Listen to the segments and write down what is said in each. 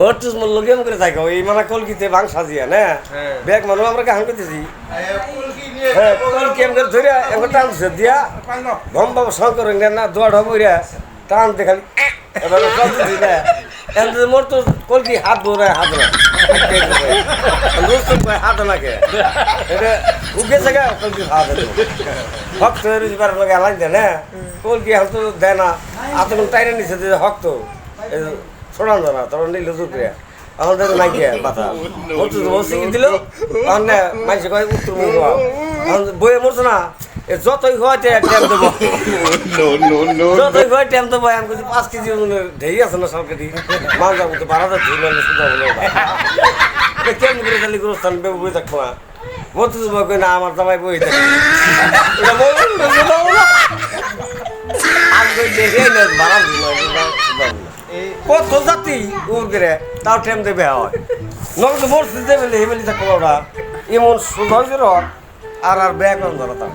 Ortus mulugi am kerja kau, ini mana kol kita bang saja, na? Beg malu am mereka hangkut sih. Kol kiam kerja dia, am kerja sedia. Bomba sangkar enggak na dua dua ya. Tan dekali, ebar satu dia. Am tu mortus kol ki hat dua hat na. Terus tu hat na ke. Itu uge saja kol ki hat tu. Hak tu harus bar lagi alang dia na. Kol ki hal tu dena. Atau kita ini sedia hak tu. छोड़ान जाना तो नहीं loose किया आंधे तो नहीं किया बाता वो तो वैसे ही दिलो आंधे मैं जो कोई उत्तर में हुआ आंधे बोये मुर्स ना ये जो तो ही हुआ टे टाइम तो बो जो तो ही हुआ टाइम तो बो हमको जो पास कीजिए उन्होंने ढेरिया सुना साल के दी मान जाओ तो बारह तो झूला ले सुधा बोलो तो क्या मुझे चली करो सन पे वो तक हुआ वो तो सुबह कोई नाम आता भाई वो इधर ये बोलो बोलो आप कोई देखे नहीं बारह झूला কত জাতি উগরে তাও টেম দেবে হয় নগদ মোরস দেবে লে হেবেলি থাকো ওরা এমন সুন্দর আর আর ব্যাগ অন ধরা তা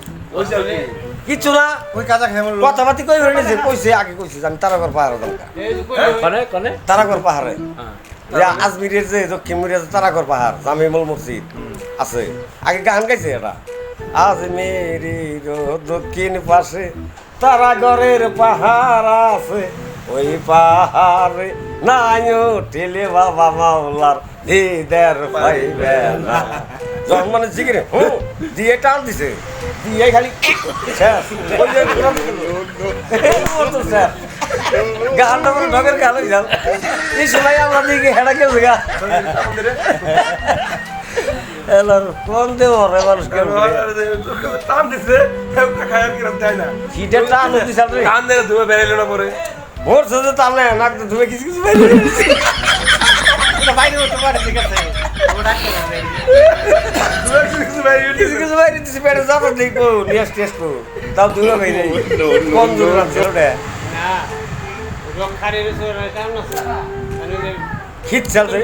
কিছু না ওই কাজা খেমল কথাবার্তা কই হরে যে কইছে আগে কইছে আমি তারাগর পাহাড় দরকার কোনে কোনে তারাগর পাহাড়ে যে আজমিরের যে দক্ষিণমুড়িয়া যে তারাগর পাহাড় জামিউল মসজিদ আছে আগে গান গাইছে এটা আজমিরের দক্ষিণ পাশে তারাগরের পাহাড় আছে ওই পাহাড়ে নাইও টেলে বাবা মাওলার দিদার পাইবে না যখন মানে জিগিরে দিয়ে টান দিছে দিয়ে খালি ওই যে স্যার গানটা বলে ঢগের গান হয়ে যাও এই সময় আমরা দিকে হেঁটা গেছে গা এলার কোন দেব রে মানুষ কেন টান দিছে খায়ার কিরম তাই না কিটা টান দিছে টান দেয় তুমি বেরাইলো না পরে ওর সাথে তাহলে নাক তো ধুয়ে কিছু কিছু বাইরে বাইরে হতে পারে ঠিক আছে কিছু কিছু বাইরে দিচ্ছে পেটে যাবো দেখবো নিয়ে টেস্ট করবো তাও ধুয়ে বাইরে কম দূর রাখছে ওটা শীত চলছে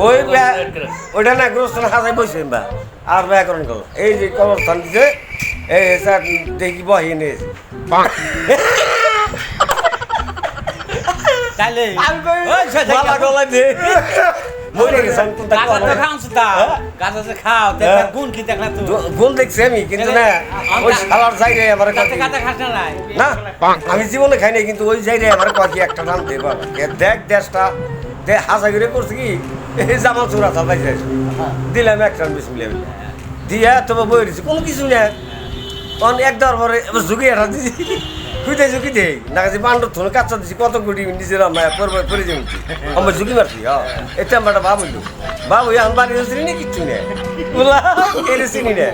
ওই ওইটা না গ্রস্থান হাজাই বসে বা আর ব্যাকরণ করো এই যে কবরস্থান দিছে এই স্যার দেখি বহি নিয়েছে তাইলে গলা দিয়ে মরে গেছে গুণ দেখছি আমি কিন্তু না ওই খালার জায়গায় আমার না আমি জীবনে খাই নাই কিন্তু ওই জায়গায় আমার কয়েক একটা নাম দেব দেখ দেশটা দে হাসা করে করছে কি এই জামা চূড়া চালাই যাই দিলাম একটা বিসমিল্লাহ দিয়া তবে বই দিছি কোনো কিছু নেই তখন এক দেওয়ার পরে এবার ঝুঁকি একটা দিছি খুঁজে ঝুঁকি দেই না কাছে বান্ডর থলে কাচ্চা দিছি কত কোটি নিজের পরে যাই আমরা ঝুঁকি মারছি এটা আমরা একটা ভাবইল বাবু এখন বাড়ি চিনি না কিচ্ছু নেই বলা এর চিনি না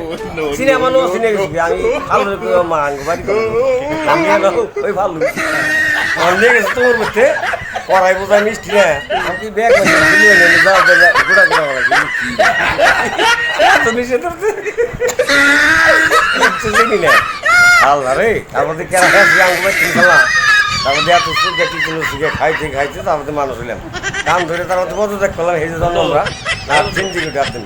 চিনি আমার নো চিনে গেছি আমি ভালো মা বাড়ি আমি ওই ভালো নিয়ে গেছি তোর মধ্যে পড়াই বোঝায় মিষ্টি না আমি ব্যাগ যাও ঘোরা তুমি সে চিনি না আল্লাহ রে তারপরে কেনা খাইছি আমি চিনতাম তারপরে এত সুখে টিচুলো সুখে খাইতে খাইতে তারপরে মানুষ হইলাম কাম ধরে তারপরে বন্ধু দেখ পেলাম এই যে জন্য আমরা না চিন্তি করে আসতেন